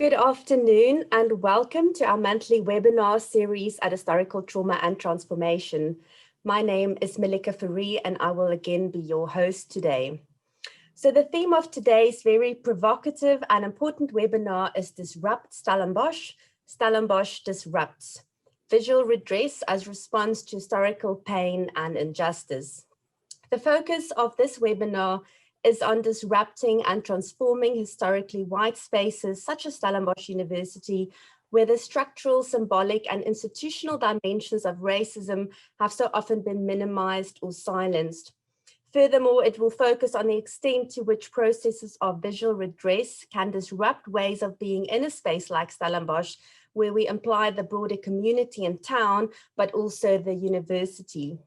Good afternoon and welcome to our monthly webinar series at Historical Trauma and Transformation. My name is Melike Fourie and I will again be your host today. So the theme of today's very provocative and important webinar is Disrupt Stellenbosch, Stellenbosch Disrupts, Visual Redress as Response to Historical Pain and Injustice. The focus of this webinar is on disrupting and transforming historically white spaces such as Stellenbosch University, where the structural, symbolic and institutional dimensions of racism have so often been minimized or silenced. Furthermore, it will focus on the extent to which processes of visual redress can disrupt ways of being in a space like Stellenbosch, where we imply the broader community and town, but also the university.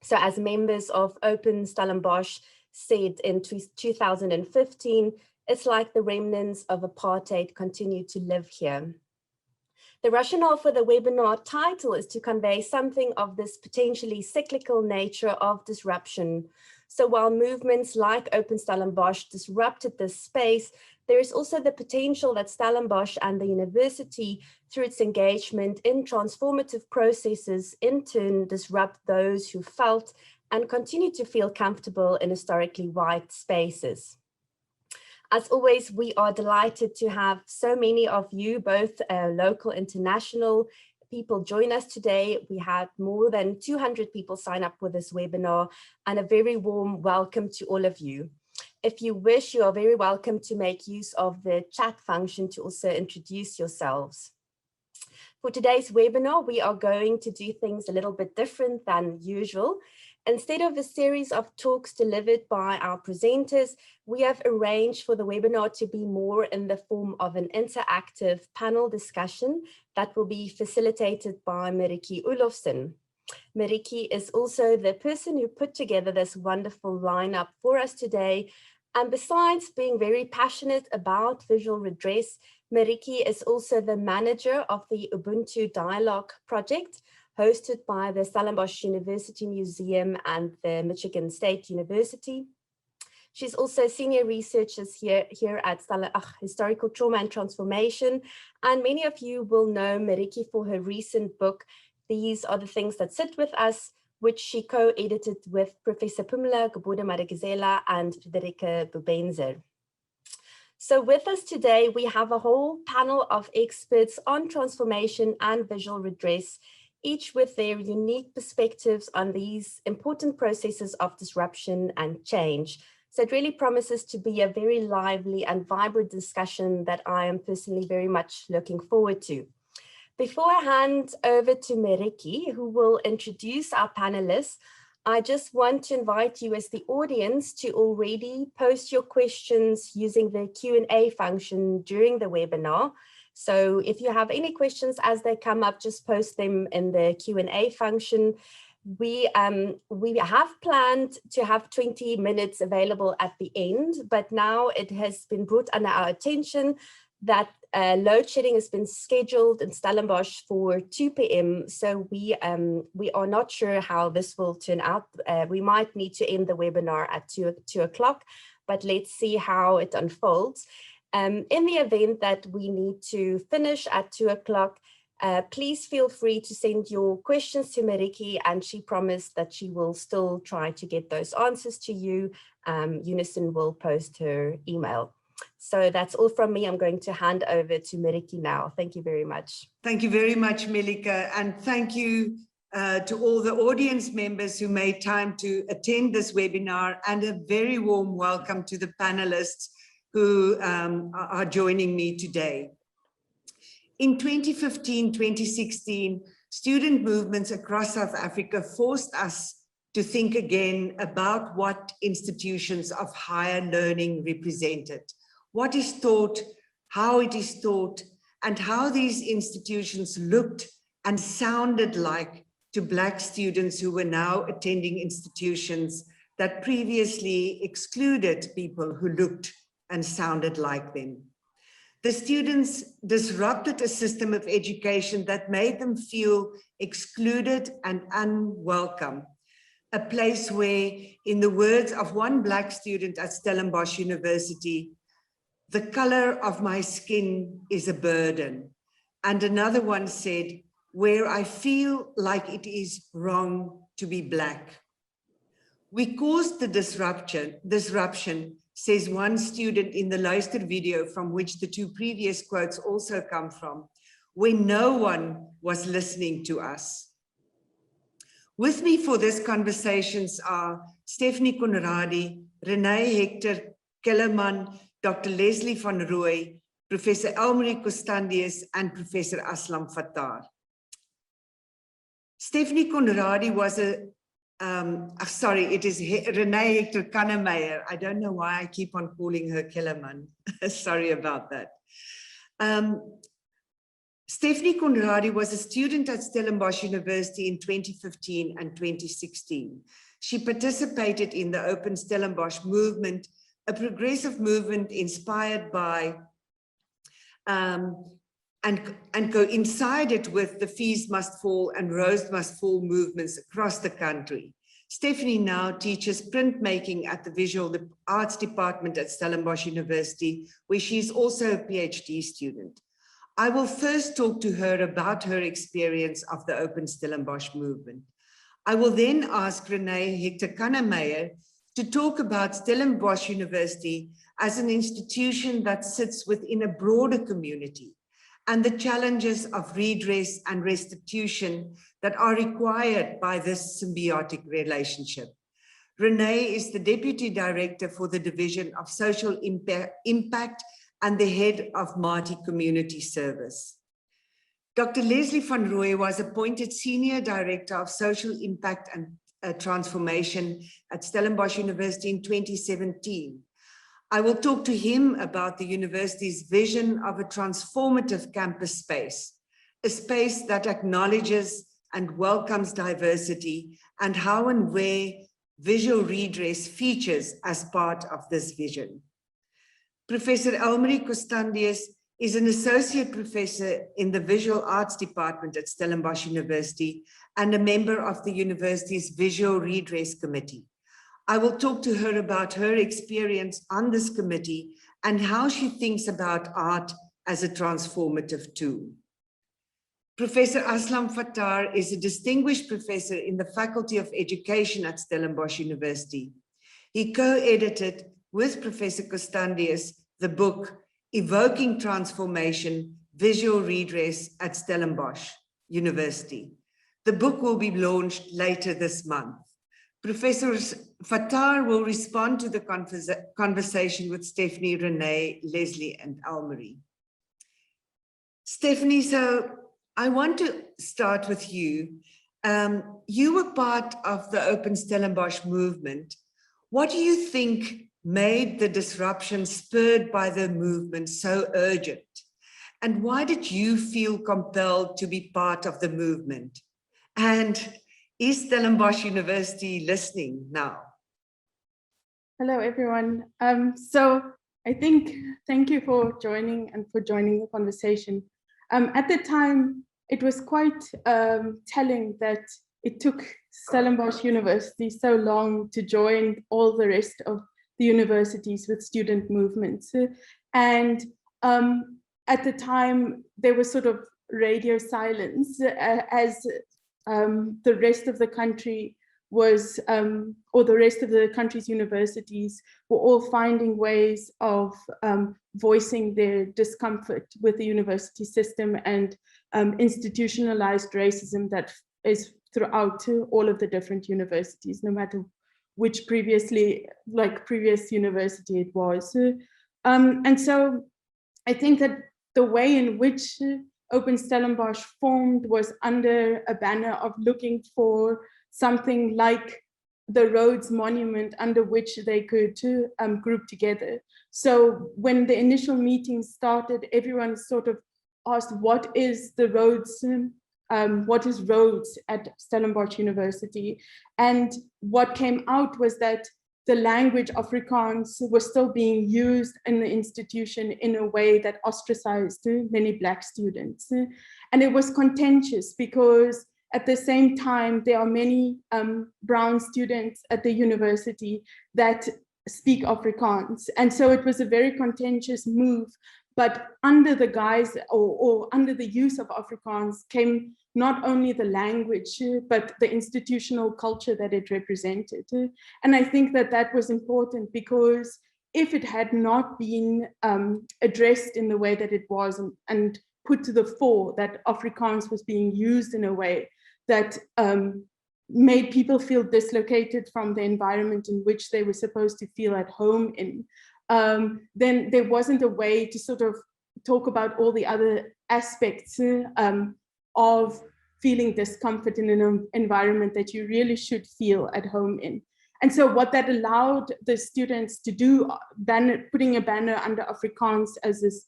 So as members of Open Stellenbosch said in 2015, it's like the remnants of apartheid continue to live here. The rationale for the webinar title is to convey something of this potentially cyclical nature of disruption. So while movements like Open Stellenbosch disrupted this space, there is also the potential that Stellenbosch and the university, through its engagement in transformative processes, in turn disrupt those who felt and continue to feel comfortable in historically white spaces. As always, we are delighted to have so many of you, both local, international people join us today. We had more than 200 people sign up for this webinar and a very warm welcome to all of you. If you wish, you are very welcome to make use of the chat function to also introduce yourselves. For today's webinar, we are going to do things a little bit different than usual. Instead of a series of talks delivered by our presenters, we have arranged for the webinar to be more in the form of an interactive panel discussion that will be facilitated by Marietjie Oelofsen. Marietjie is also the person who put together this wonderful lineup for us today. And besides being very passionate about visual redress, Marietjie is also the manager of the Ubuntu Dialogue project, hosted by the Stellenbosch University Museum and the Michigan State University. She's also senior researcher here at Historical Trauma and Transformation. And many of you will know Marietjie for her recent book, These Are the Things That Sit With Us, which she co-edited with Professor Pumla Gobodo-Madikizela and Friederike Bubenzer. So with us today, we have a whole panel of experts on transformation and visual redress, each with their unique perspectives on these important processes of disruption and change. So it really promises to be a very lively and vibrant discussion that I am personally very much looking forward to. Before I hand over to Marietjie, who will introduce our panelists, I just want to invite you as the audience to already post your questions using the Q&A function during the webinar. So if you have any questions as they come up, just post them in the Q&A function. We have planned to have 20 minutes available at the end, but now it has been brought under our attention that load shedding has been scheduled in Stellenbosch for 2 p.m. So we are not sure how this will turn out. We might need to end the webinar at 2 o'clock, but let's see how it unfolds. In the event that we need to finish at 2 o'clock, please feel free to send your questions to Marietjie, and she promised that she will still try to get those answers to you. Unison will post her email. So that's all from me. I'm going to hand over to Marietjie now. Thank you very much. Thank you very much, Melike, and thank you to all the audience members who made time to attend this webinar, and a very warm welcome to the panelists who are joining me today. In 2015-2016, student movements across South Africa forced us to think again about what institutions of higher learning represented, what is taught, how it is taught, and how these institutions looked and sounded like to Black students who were now attending institutions that previously excluded people who looked and sounded like them. The students disrupted a system of education that made them feel excluded and unwelcome, a place where, in the words of one Black student at Stellenbosch University, "The color of my skin is a burden." And another one said, "Where I feel like it is wrong to be Black." "We caused the disruption, says one student in the luister video, from which the two previous quotes also come from, when no one was listening to us. With me for this conversations are Stephanie Conradie, Renee, Hector, Kellerman, Dr. Leslie van Rooi, Professor Elmarie Costandius, and Professor Aslam Fataar. Stephanie Conradie was it is Renee Hector Kannemeyer. I don't know why I keep on calling her Kellerman. Sorry about that. Stephanie Conradie was a student at Stellenbosch University in 2015 and 2016. She participated in the Open Stellenbosch movement, a progressive movement inspired by and coincided with the Fees Must Fall and Rose Must Fall movements across the country. Stephanie now teaches printmaking at the Visual Arts Department at Stellenbosch University, where she's also a PhD student. I will first talk to her about her experience of the Open Stellenbosch movement. I will then ask Renee Hector Kannemeyer to talk about Stellenbosch University as an institution that sits within a broader community and the challenges of redress and restitution that are required by this symbiotic relationship. Renee is the Deputy Director for the Division of Social Impact and the head of Marti Community Service. Dr. Leslie van Rooi was appointed Senior Director of Social Impact and Transformation at Stellenbosch University in 2017. I will talk to him about the university's vision of a transformative campus space, a space that acknowledges and welcomes diversity, and how and where visual redress features as part of this vision. Professor Elmarie Costandius is an associate professor in the Visual Arts Department at Stellenbosch University and a member of the university's Visual Redress Committee. I will talk to her about her experience on this committee and how she thinks about art as a transformative tool. Professor Aslam Fataar is a distinguished professor in the Faculty of Education at Stellenbosch University. He co-edited with Professor Costandius the book Evoking Transformation, Visual Redress at Stellenbosch University. The book will be launched later this month. Professor Fataar will respond to the conversation with Stephanie, Renee, Leslie, and Elmarie. Stephanie, so I want to start with you. You were part of the Open Stellenbosch movement. What do you think made the disruption spurred by the movement so urgent? And why did you feel compelled to be part of the movement? And is Stellenbosch University listening now? Hello, everyone. So I think, thank you for joining and for joining the conversation. At the time, it was quite telling that it took Stellenbosch University so long to join all the rest of the universities with student movements. And at the time, there was sort of radio silence as the rest of the country was, or the rest of the country's universities were all finding ways of voicing their discomfort with the university system and institutionalized racism that is throughout all of the different universities, no matter which previous university it was. And so I think that the way in which Open Stellenbosch formed was under a banner of looking for something like the Rhodes Monument under which they could group together. So when the initial meeting started, everyone sort of asked, what is the Rhodes, what is Rhodes at Stellenbosch University? And what came out was that the language Afrikaans was still being used in the institution in a way that ostracized many Black students. And it was contentious because at the same time, there are many brown students at the university that speak Afrikaans. And so it was a very contentious move, but under the guise or under the use of Afrikaans came not only the language, but the institutional culture that it represented. And I think that that was important, because if it had not been addressed in the way that it was and put to the fore, that Afrikaans was being used in a way that made people feel dislocated from the environment in which they were supposed to feel at home in, then there wasn't a way to sort of talk about all the other aspects of feeling discomfort in an environment that you really should feel at home in. And so what that allowed the students to do, putting a banner under Afrikaans as this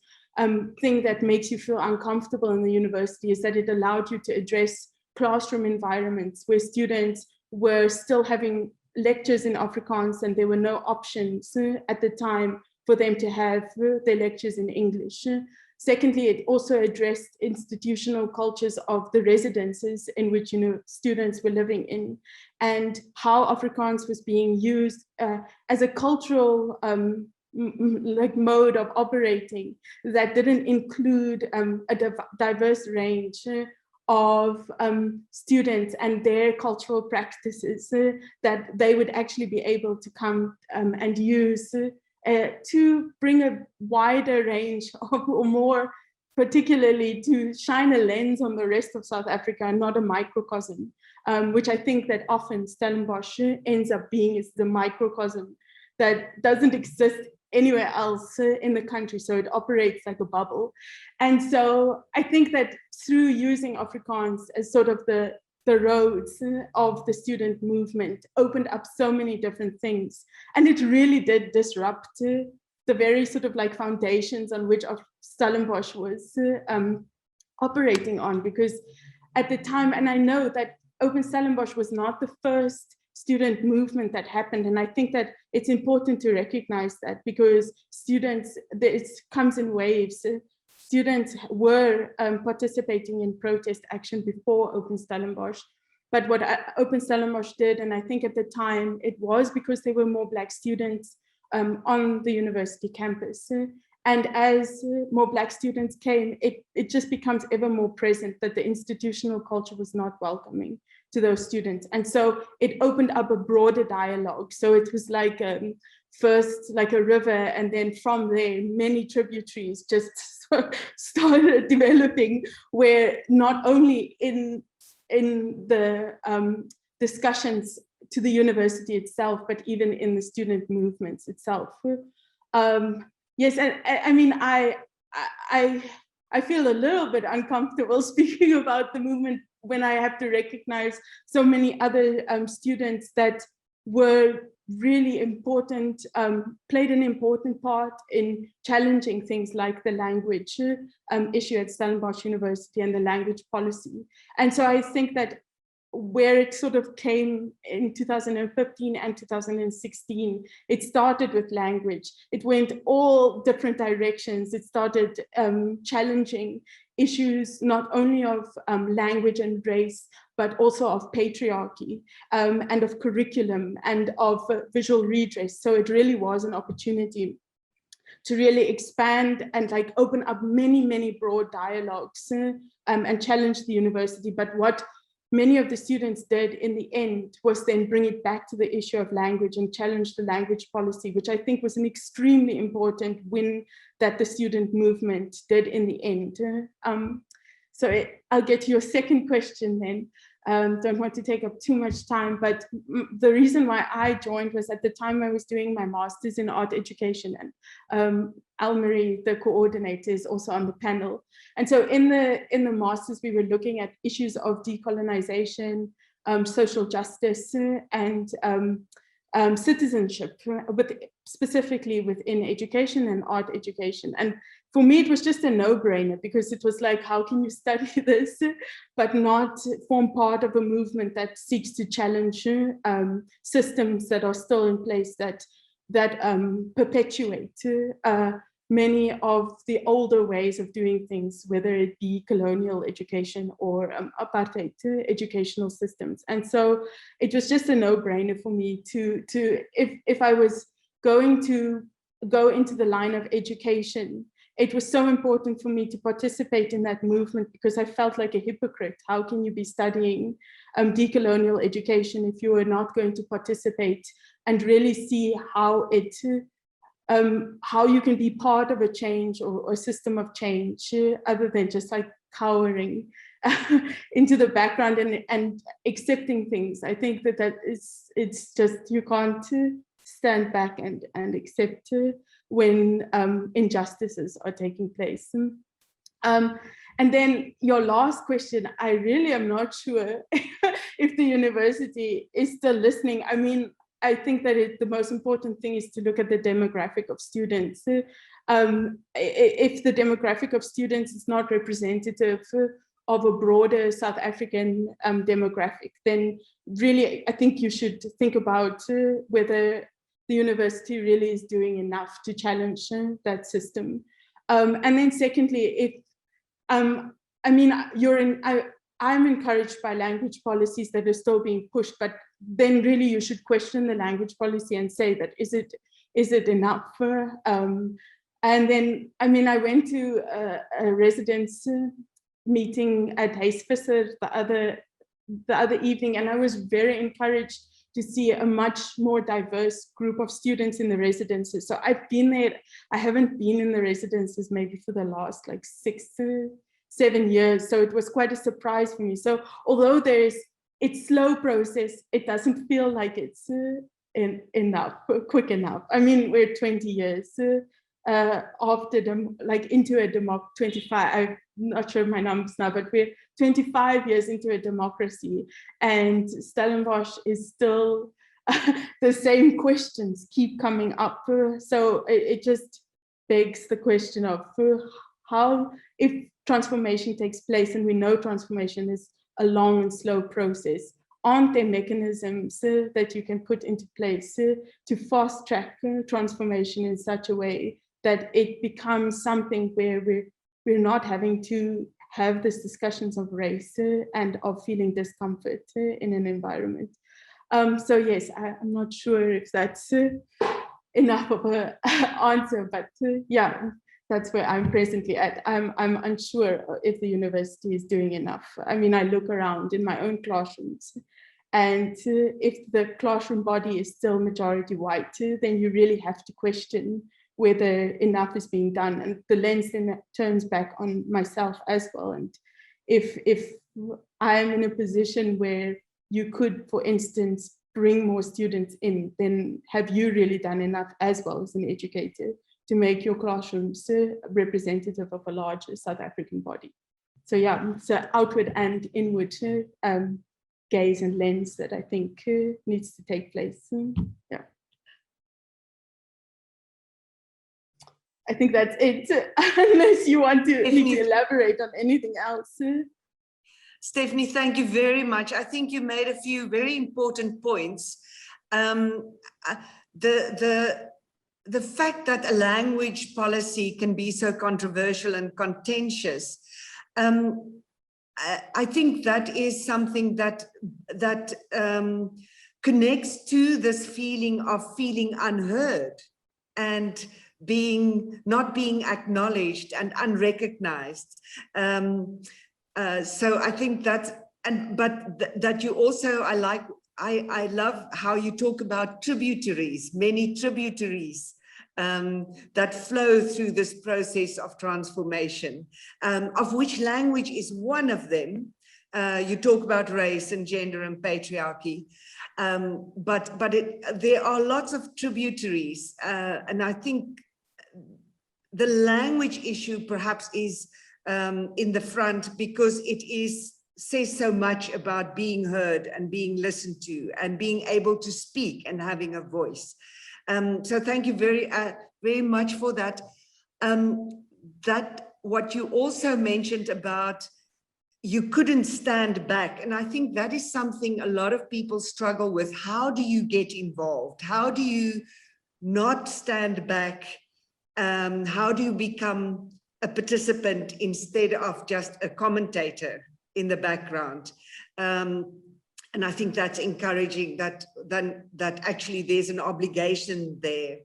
thing that makes you feel uncomfortable in the university, is that it allowed you to address classroom environments where students were still having lectures in Afrikaans and there were no options at the time for them to have their lectures in English. Secondly, it also addressed institutional cultures of the residences in which students were living in, and how Afrikaans was being used as a cultural mode of operating that didn't include a diverse range of students and their cultural practices that they would actually be able to come and use to bring a wider range of, or more particularly to shine a lens on the rest of South Africa and not a microcosm, which I think that often Stellenbosch ends up being, is the microcosm that doesn't exist anywhere else in the country. So it operates like a bubble. And so I think that through using Afrikaans as sort of the roads of the student movement opened up so many different things. And it really did disrupt the very sort of like foundations on which Stellenbosch was operating on, because at the time, and I know that Open Stellenbosch was not the first student movement that happened. And I think that it's important to recognize that, because students, it comes in waves. Students were participating in protest action before Open Stellenbosch. But what Open Stellenbosch did, and I think at the time it was because there were more Black students on the university campus. And as more Black students came, it just becomes ever more present that the institutional culture was not welcoming to those students. And so it opened up a broader dialogue. So it was like first like a river, and then from there, many tributaries just started developing, where not only in the discussions to the university itself, but even in the student movements itself. Yes, and I mean, I feel a little bit uncomfortable speaking about the movement when I have to recognize so many other students that were really important, played an important part in challenging things like the language issue at Stellenbosch University and the language policy. And so I think that where it sort of came in 2015 and 2016, it started with language. It went all different directions. It started challenging issues not only of language and race, but also of patriarchy and of curriculum and of visual redress. So it really was an opportunity to really expand and like open up many, many broad dialogues and challenge the university. But what many of the students did in the end was then bring it back to the issue of language and challenge the language policy, which I think was an extremely important win that the student movement did in the end. I'll get to your second question then. Don't want to take up too much time, but the reason why I joined was at the time I was doing my master's in art education, and Elmarie, the coordinator, is also on the panel. And so in the master's, we were looking at issues of decolonization, social justice, and citizenship, specifically within education and art education. And for me, it was just a no-brainer, because it was like, how can you study this but not form part of a movement that seeks to challenge systems that are still in place that perpetuate many of the older ways of doing things, whether it be colonial education or apartheid educational systems. And so it was just a no-brainer for me to if I was going to go into the line of education, it was so important for me to participate in that movement because I felt like a hypocrite. How can you be studying decolonial education if you are not going to participate and really see how you can be part of a change or a system of change, other than just like cowering into the background and accepting things. I think it's just, you can't stand back and accept when injustices are taking place. And then your last question, I really am not sure if the university is still listening. I mean, I think that the most important thing is to look at the demographic of students. If the demographic of students is not representative of a broader South African demographic, then really I think you should think about whether the university really is doing enough to challenge that system. And then secondly, if I mean, I'm encouraged by language policies that are still being pushed, but then really you should question the language policy and say that, is it enough? And then, I mean, I went to a residence meeting at Huisvisser the other evening, and I was very encouraged to see a much more diverse group of students in the residences. So I've been there. I haven't been in the residences maybe for the last like 6 to 7 years. So it was quite a surprise for me. So although it's slow process, it doesn't feel like it's quick enough. I mean, we're 20 years after into a 25, I'm not sure my numbers now, but we're 25 years into a democracy, and Stellenbosch is still the same questions keep coming up. So it just begs the question of how, if transformation takes place, and we know transformation is a long and slow process, aren't there mechanisms that you can put into place to fast track transformation in such a way that it becomes something where we're not having to have these discussions of race and of feeling discomfort in an environment? So yes, I'm not sure if that's enough of an answer, but yeah, that's where I'm presently at. I'm unsure if the university is doing enough. I mean, I look around in my own classrooms, and if the classroom body is still majority white, then you really have to question whether enough is being done, and the lens then turns back on myself as well. And if I'm in a position where you could, for instance, bring more students in, then have you really done enough as well as an educator to make your classrooms representative of a larger South African body? So yeah, it's an outward and inward gaze and lens that I think needs to take place. Yeah. I think that's it, unless you want to elaborate on anything else. Stephanie, thank you very much. I think you made a few very important points. The fact that a language policy can be so controversial and contentious, I think that is something that connects to this feeling of feeling unheard and not being acknowledged and unrecognized. So I think that you also, I love how you talk about tributaries, many tributaries that flow through this process of transformation, of which language is one of them. You talk about race and gender and patriarchy, but there are lots of tributaries, and I think the language issue perhaps is in the front because it says so much about being heard and being listened to and being able to speak and having a voice. So thank you very much for that. That what you also mentioned about you couldn't stand back, and I think that is something a lot of people struggle with. How do you get involved? How do you not stand back? How do you become a participant instead of just a commentator in the background? And And I think that's encouraging that actually there's an obligation there,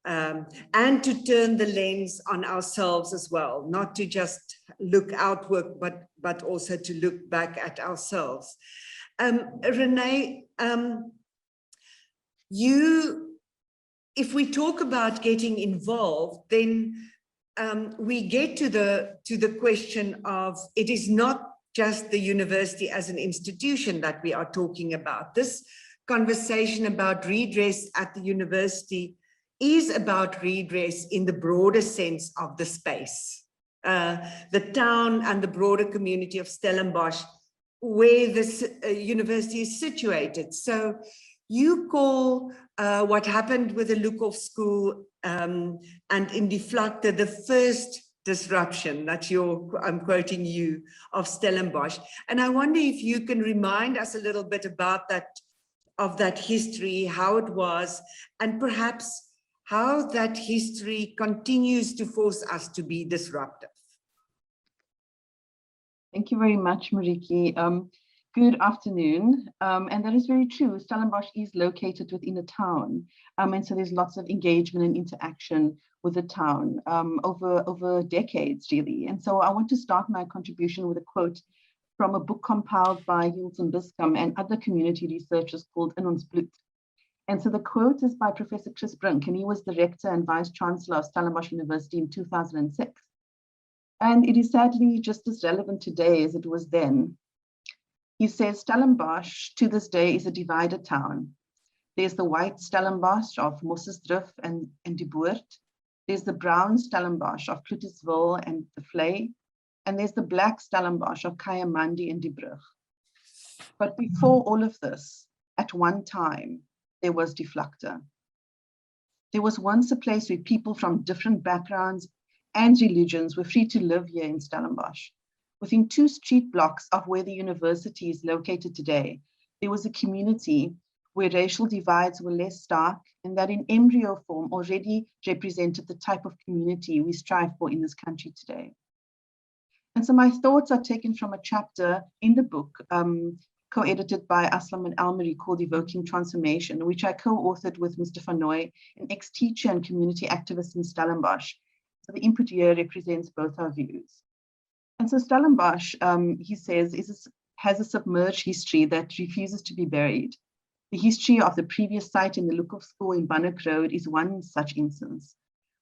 and to turn the lens on ourselves as well, not to just look outward, but also to look back at ourselves. Renee, if we talk about getting involved, then we get to the question of, it is not just the university as an institution that we are talking about. This conversation about redress at the university is about redress in the broader sense of the space, the town and the broader community of Stellenbosch, where this university is situated. So you call what happened with the Lukhof School and in Die Vlakte the first disruption, I'm quoting you, of Stellenbosch. And I wonder if you can remind us a little bit about that history, how it was, and perhaps how that history continues to force us to be disruptive. Thank you very much, Marietjie. Good afternoon. And that is very true. Stellenbosch is located within a town. And so there's lots of engagement and interaction with the town over decades, really. And so I want to start my contribution with a quote from a book compiled by Jules and Biscom and other community researchers called In Ons Bloed. And so the quote is by Professor Chris Brink, and he was the rector and vice chancellor of Stellenbosch University in 2006. And it is sadly just as relevant today as it was then. He says, Stellenbosch to this day is a divided town. There's the white Stellenbosch of Mosselstruf and Die Boert. There's the brown Stellenbosch of Clutisville and the Vlei. And there's the black Stellenbosch of Kayamandi and Die Brug. But before all of this, at one time, there was Die Vlakte. There was once a place where people from different backgrounds and religions were free to live here in Stellenbosch. Within 2 street blocks of where the university is located today, there was a community where racial divides were less stark and that in embryo form already represented the type of community we strive for in this country today. And so my thoughts are taken from a chapter in the book, co-edited by Aslam and Elmarie, called Evoking Transformation, which I co-authored with Mr. Van Nooy, an ex-teacher and community activist in Stellenbosch. So the input here represents both our views. And so Stellenbosch, he says, has a submerged history that refuses to be buried. The history of the previous site in the Lukhof School in Bunnock Road is one such instance.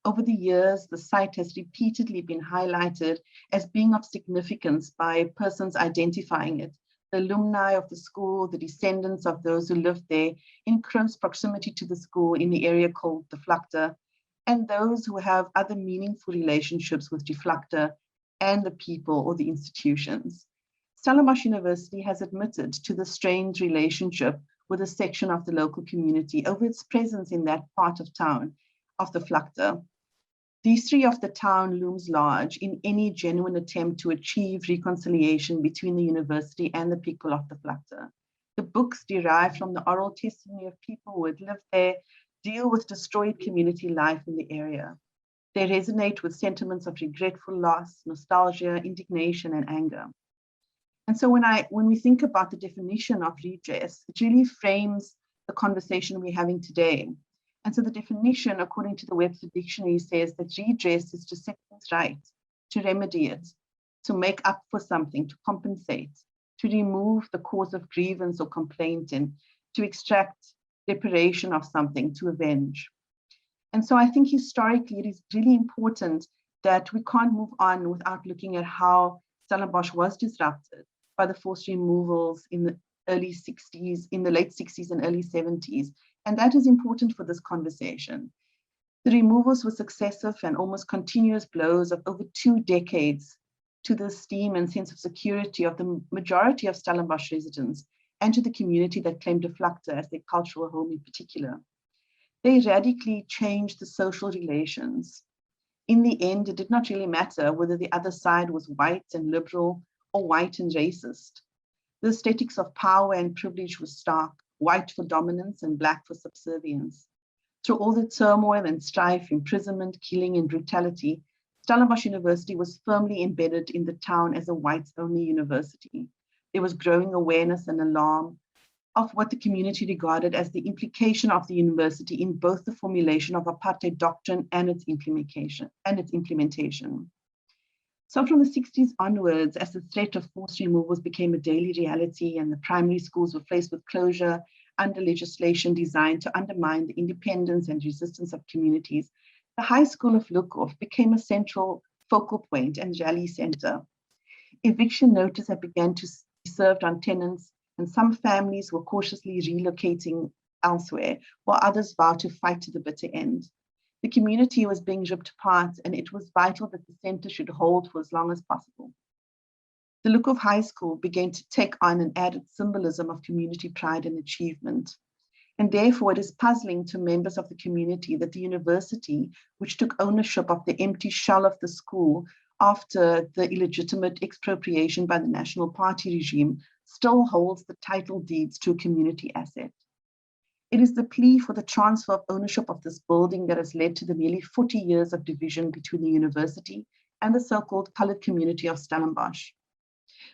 Over the years, the site has repeatedly been highlighted as being of significance by persons identifying it, the alumni of the school, the descendants of those who lived there in close proximity to the school in the area called Die Vlakte, and those who have other meaningful relationships with Die Vlakte and the people or the institutions. Stellenbosch University has admitted to the strained relationship with a section of the local community over its presence in that part of town of the Vlakte. The history of the town looms large in any genuine attempt to achieve reconciliation between the university and the people of the Vlakte. The books derived from the oral testimony of people who had lived there deal with destroyed community life in the area. They resonate with sentiments of regretful loss, nostalgia, indignation, and anger. And so when we think about the definition of redress, it really frames the conversation we're having today. And so the definition, according to the Webster Dictionary, says that redress is to set things right, to remedy it, to make up for something, to compensate, to remove the cause of grievance or complaint, and to extract reparation of something, to avenge. And so I think historically it is really important that we can't move on without looking at how Stellenbosch was disrupted by the forced removals in the late 60s and early 70s. And that is important for this conversation. The removals were successive and almost continuous blows of over 2 decades to the esteem and sense of security of the majority of Stellenbosch residents and to the community that claimed Die Vlakte as their cultural home in particular. They radically changed the social relations. In the end, it did not really matter whether the other side was white and liberal or white and racist. The aesthetics of power and privilege was stark, white for dominance and black for subservience. Through all the turmoil and strife, imprisonment, killing, and brutality, Stellenbosch University was firmly embedded in the town as a whites-only university. There was growing awareness and alarm of what the community regarded as the implication of the university in both the formulation of apartheid doctrine and its implementation. So from the 60s onwards, as the threat of forced removals became a daily reality and the primary schools were faced with closure under legislation designed to undermine the independence and resistance of communities, the High School of Lukhof became a central focal point and rally center. Eviction notices began to be served on tenants, and some families were cautiously relocating elsewhere, while others vowed to fight to the bitter end. The community was being ripped apart, and it was vital that the center should hold for as long as possible. The Lukhof High School began to take on an added symbolism of community pride and achievement. And therefore, it is puzzling to members of the community that the university, which took ownership of the empty shell of the school after the illegitimate expropriation by the National Party regime, still holds the title deeds to a community asset. It is the plea for the transfer of ownership of this building that has led to the nearly 40 years of division between the university and the so-called colored community of Stellenbosch.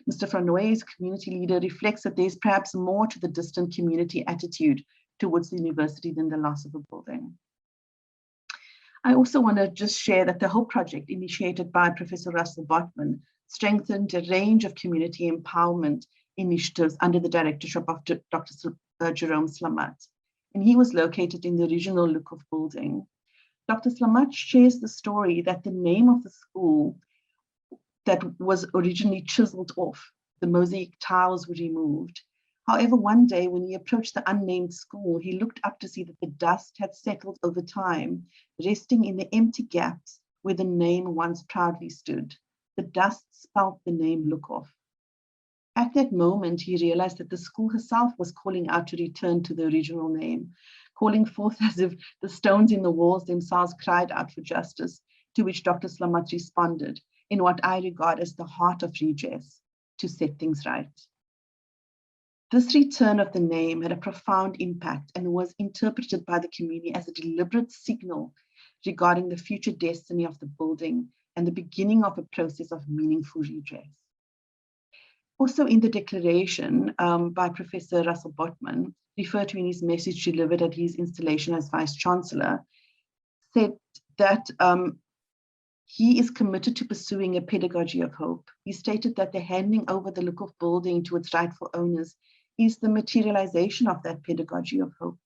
Mr. Renee, community leader, reflects that there's perhaps more to the distant community attitude towards the university than the loss of a building. I also want to just share that the whole project, initiated by Professor Russell Botman, strengthened a range of community empowerment initiatives under the directorship of Dr. Jerome Slamat, and he was located in the original Lukhof building. Dr. Slamat shares the story that the name of the school that was originally chiseled off, the mosaic tiles were removed. However, one day when he approached the unnamed school, he looked up to see that the dust had settled over time, resting in the empty gaps where the name once proudly stood. The dust spelt the name Lukhof. At that moment, he realized that the school herself was calling out to return to the original name, calling forth as if the stones in the walls themselves cried out for justice, to which Dr. Slamat responded in what I regard as the heart of redress, to set things right. This return of the name had a profound impact and was interpreted by the community as a deliberate signal regarding the future destiny of the building and the beginning of a process of meaningful redress. Also in the declaration by Professor Russell Botman, referred to in his message delivered at his installation as Vice-Chancellor, said that he is committed to pursuing a pedagogy of hope. He stated that the handing over the Lukhof building to its rightful owners is the materialization of that pedagogy of hope.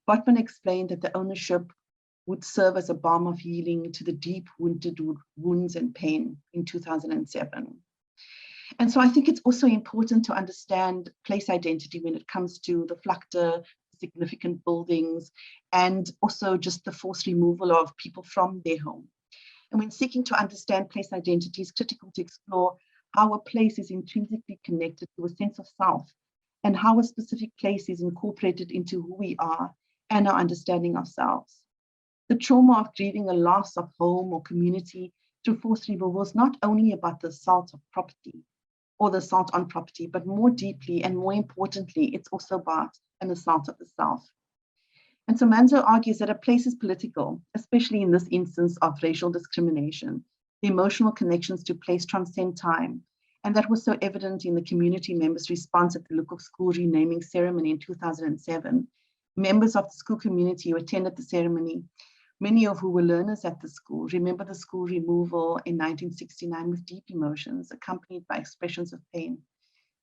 Botman explained that the ownership would serve as a balm of healing to the deep wounded wounds and pain in 2007. And so I think it's also important to understand place identity when it comes to the vlakte, significant buildings, and also just the forced removal of people from their home. And when seeking to understand place identity, it's critical to explore how a place is intrinsically connected to a sense of self, and how a specific place is incorporated into who we are and our understanding of selves. The trauma of grieving a loss of home or community through forced removal is not only about the assault of property or the assault on property, but more deeply and more importantly, it's also about an assault of the self. And so Manzo argues that a place is political, especially in this instance of racial discrimination. The emotional connections to place transcend time. And that was so evident in the community members' response at the Lukhof School renaming ceremony in 2007. Members of the school community who attended the ceremony, many of who were learners at the school, remember the school removal in 1969 with deep emotions, accompanied by expressions of pain.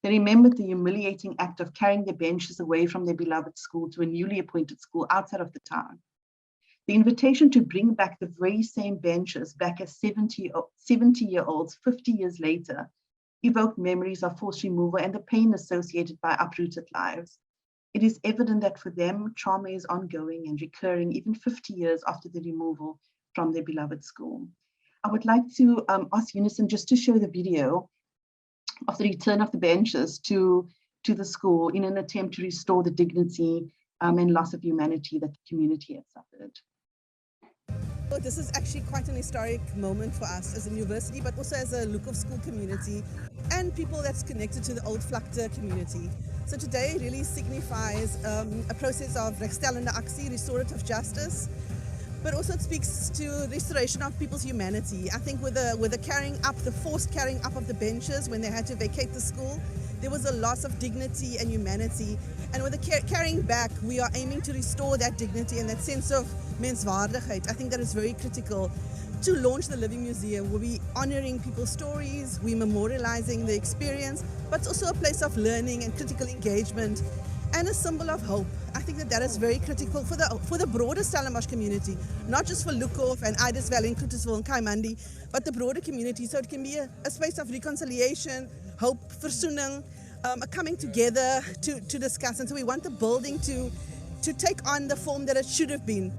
They remembered the humiliating act of carrying their benches away from their beloved school to a newly appointed school outside of the town. The invitation to bring back the very same benches back as 70-year-olds 50 years later evoked memories of forced removal and the pain associated by uprooted lives. It is evident that for them, trauma is ongoing and recurring even 50 years after the removal from their beloved school. I would like to ask Unison just to show the video of the return of the benches to the school in an attempt to restore the dignity and loss of humanity that the community had suffered. This is actually quite an historic moment for us as a university, but also as a Lukhof school community and people that's connected to the old vlakte community. So today really signifies a process of herstellende aksie, restorative justice, but also it speaks to restoration of people's humanity. I think with the carrying up, the forced carrying up of the benches when they had to vacate the school, there was a loss of dignity and humanity. And with the carrying back, we are aiming to restore that dignity and that sense of menswaardigheid. I think that is very critical. To launch the Living Museum, we'll be honoring people's stories, we're memorializing the experience, but it's also a place of learning and critical engagement and a symbol of hope. I think that is very critical for the broader Stellenbosch community, not just for Lukhof and Idis Valley and Krutersville and Kaimandi, but the broader community. So it can be a space of reconciliation, hope, versoening, a coming together to discuss. And so we want the building to take on the form that it should have been.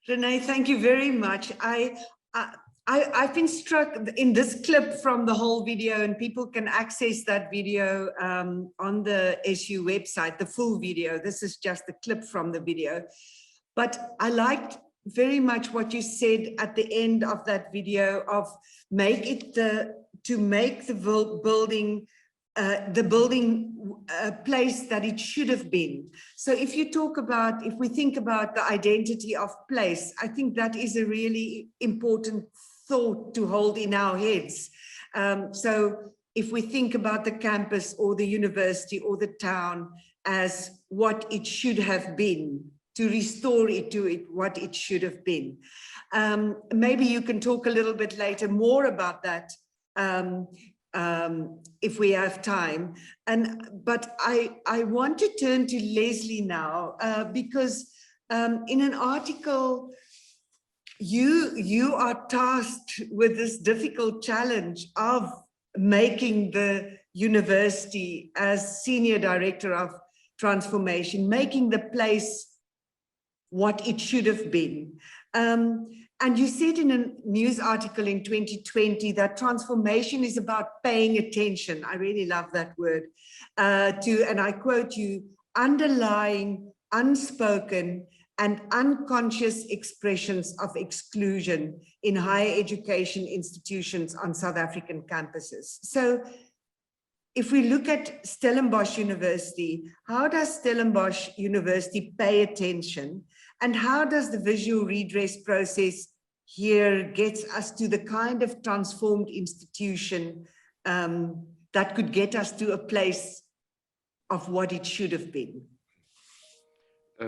Renee, thank you very much. I've been struck in this clip from the whole video, and people can access that video on the SU website, the full video. This is just the clip from the video. But I liked very much what you said at the end of that video of to make the building a place that it should have been. So if we think about the identity of place, I think that is a really important thought to hold in our heads. So if we think about the campus or the university or the town as what it should have been, to restore it to what it should have been. Maybe you can talk a little bit later more about that if we have time. But I want to turn to Leslie now because in an article, you are tasked with this difficult challenge of making the university, as Senior Director of Transformation, making the place what it should have been. And you said in a news article in 2020 that transformation is about paying attention. I really love that word. And I quote you, underlying, unspoken, and unconscious expressions of exclusion in higher education institutions on South African campuses. So if we look at Stellenbosch University, how does Stellenbosch University pay attention? And how does the visual redress process here get us to the kind of transformed institution that could get us to a place of what it should have been?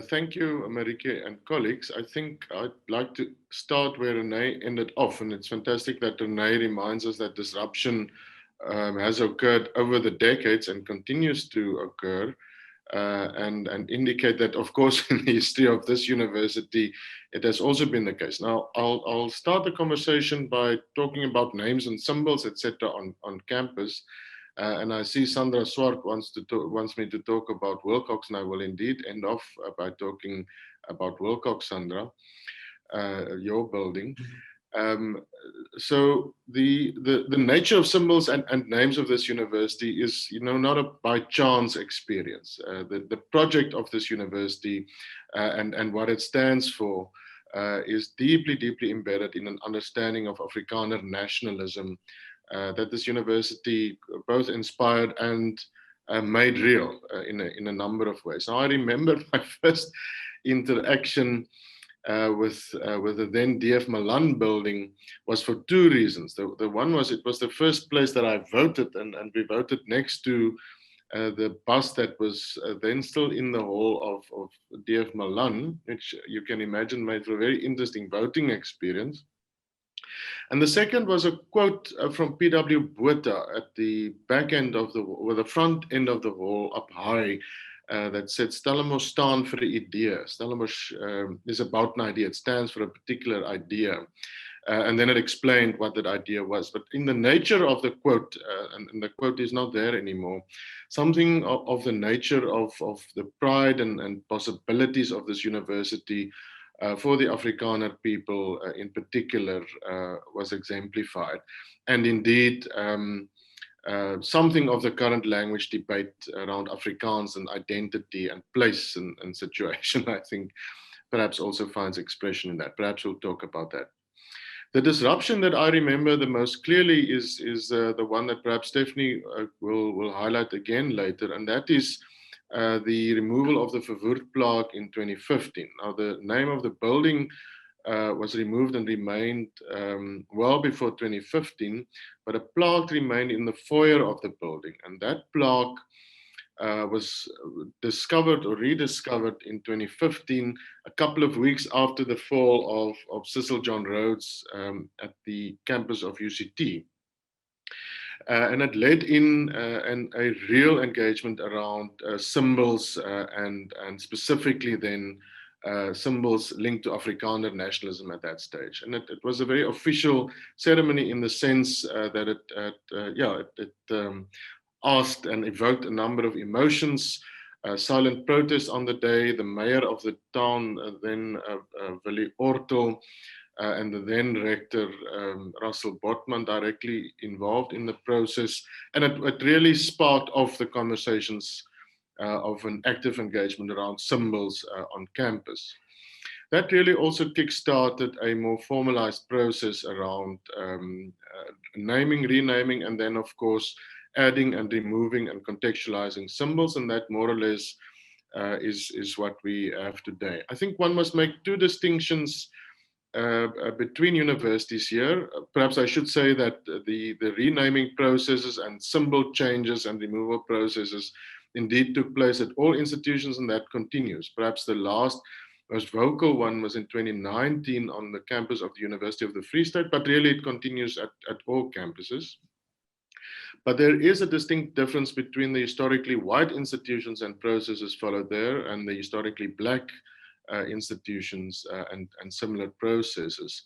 Thank you, Marietjie and colleagues. I think I'd like to start where Renee ended off, and it's fantastic that Renee reminds us that disruption has occurred over the decades and continues to occur, and indicate that, of course, in the history of this university, it has also been the case. Now, I'll start the conversation by talking about names and symbols, etc., on campus. And I see Sandra Swart wants me to talk about Wilcox, and I will indeed end off by talking about Wilcox, Sandra, your building. So the nature of symbols and names of this university is, not a by chance experience. The project of this university and what it stands for is deeply, deeply embedded in an understanding of Afrikaner nationalism that this university both inspired and made real in a number of ways. Now, I remember my first interaction with the then DF Milan building was for two reasons. The one was it was the first place that I voted, and we voted next to the bus that was then still in the hall of DF Milan, which you can imagine made for a very interesting voting experience. And the second was a quote from P.W. Botha at the back end of the front end of the hall up high that said, Stellenbosch staan vir 'n idee. Stellenbosch is about an idea. It stands for a particular idea. And then it explained what that idea was. But in the nature of the quote, and the quote is not there anymore, something of the nature of the pride and possibilities of this university for the Afrikaner people in particular was exemplified. And indeed, something of the current language debate around Afrikaans and identity and place and situation, I think, perhaps also finds expression in that. Perhaps we'll talk about that. The disruption that I remember the most clearly is the one that perhaps Stephane will highlight again later, and that is the removal of the verwoerd plaque in 2015. Now, the name of the building was removed and remained well before 2015, but a plaque remained in the foyer of the building. And that plaque was discovered or rediscovered in 2015, a couple of weeks after the fall of Cecil John Rhodes at the campus of UCT. And it led in a real engagement around symbols and specifically then symbols linked to Afrikaner nationalism at that stage. And it was a very official ceremony in the sense that it asked and evoked a number of emotions, silent protest on the day. The mayor of the town, then Willie Ortel, and the then rector, Russell Botman, directly involved in the process. And it really sparked off the conversations of an active engagement around symbols on campus. That really also kick-started a more formalized process around naming, renaming, and then, of course, adding and removing and contextualizing symbols, and that more or less is what we have today. I think one must make two distinctions between universities here. Perhaps I should say that the renaming processes and symbol changes and removal processes indeed took place at all institutions, and that continues. Perhaps the last most vocal one was in 2019 on the campus of the University of the Free State, but really it continues at all campuses. But there is a distinct difference between the historically white institutions and processes followed there and the historically black institutions and similar processes.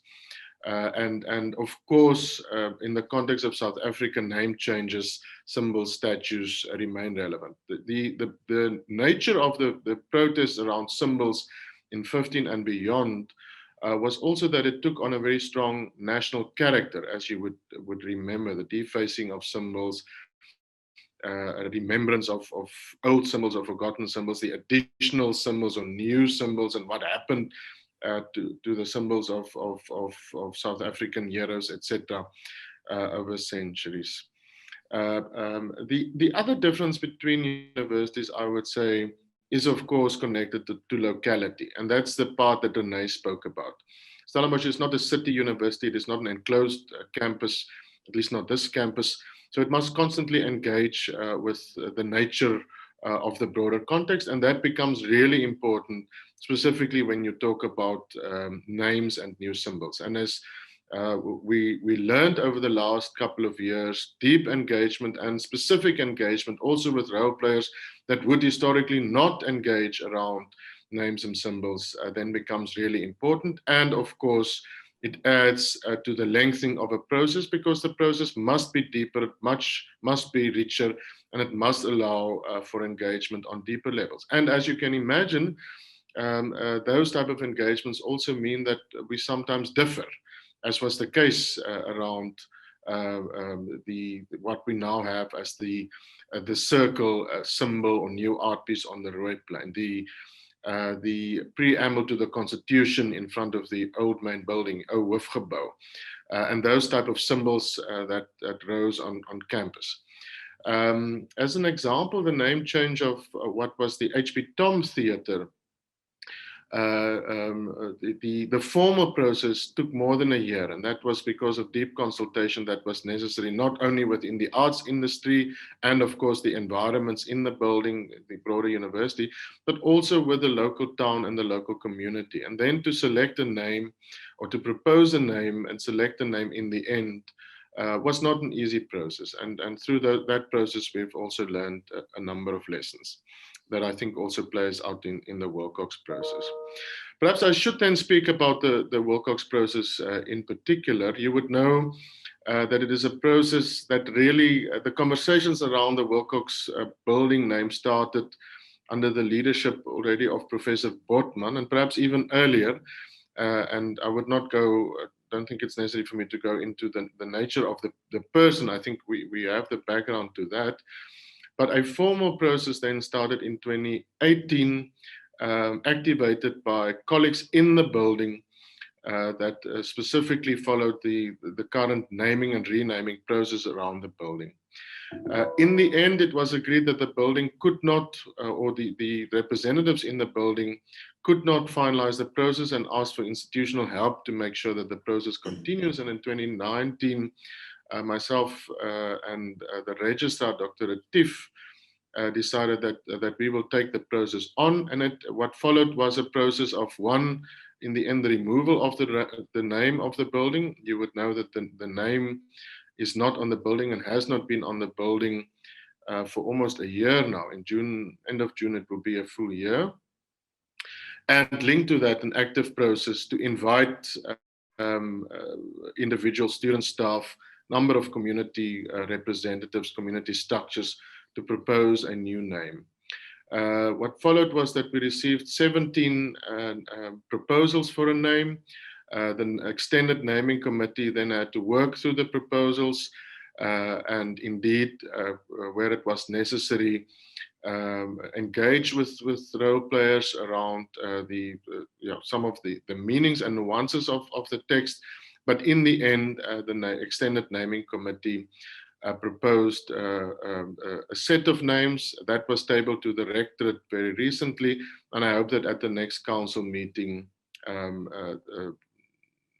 And of course, in the context of South African name changes, symbols, statues remain relevant. The nature of the protests around symbols in 15 and beyond was also that it took on a very strong national character, as you would remember, the defacing of symbols, remembrance of old symbols or forgotten symbols, the additional symbols or new symbols, and what happened to the symbols of South African heroes, etc., over centuries. The other difference between universities, I would say, is of course connected to locality, and that's the part that Renee spoke about. Stellenbosch is not a city university, it is not an enclosed campus, at least not this campus, so it must constantly engage with the nature of the broader context, and that becomes really important, specifically when you talk about names and new symbols. And as we learned over the last couple of years, deep engagement and specific engagement also with role players that would historically not engage around names and symbols then becomes really important. And of course, it adds to the lengthening of a process, because the process must be deeper, it must be richer, and it must allow for engagement on deeper levels. And as you can imagine, those type of engagements also mean that we sometimes differ, as was the case around what we now have as the circle symbol or new art piece on the Rooi plane, the preamble to the Constitution in front of the old main building, O Hoofgebou, and those type of symbols that rose on campus. As an example, the name change of what was the H.P. Tom Theatre, the formal process took more than a year, and that was because of deep consultation that was necessary, not only within the arts industry and of course the environments in the building, the broader university, but also with the local town and the local community. And then to select a name or to propose a name and select a name in the end was not an easy process. And through that process, we've also learned a number of lessons that I think also plays out in the Wilcox process. Perhaps I should then speak about the Wilcox process in particular. You would know that it is a process that really, the conversations around the Wilcox building name started under the leadership already of Professor Botman, and perhaps even earlier. And I would not go, don't think it's necessary for me to go into the nature of the person. I think we have the background to that. But a formal process then started in 2018, activated by colleagues in the building that specifically followed the current naming and renaming process around the building. In the end, it was agreed that the building could not, or the representatives in the building could not finalize the process and asked for institutional help to make sure that the process continues. And in 2019, myself and the registrar, Dr. Edith, decided that we will take the process on. And what followed was a process of in the end, the removal of the name of the building. You would know that the name is not on the building and has not been on the building for almost a year now. In June, end of June, it will be a full year. And linked to that, an active process to invite individual student staff, number of community representatives, community structures to propose a new name. What followed was that we received 17 proposals for a name. The extended naming committee then had to work through the proposals and indeed, where it was necessary, engage with role players around some of the meanings and nuances of the text. But in the end, the extended naming committee proposed a set of names that was tabled to the rectorate very recently, and I hope that at the next council meeting,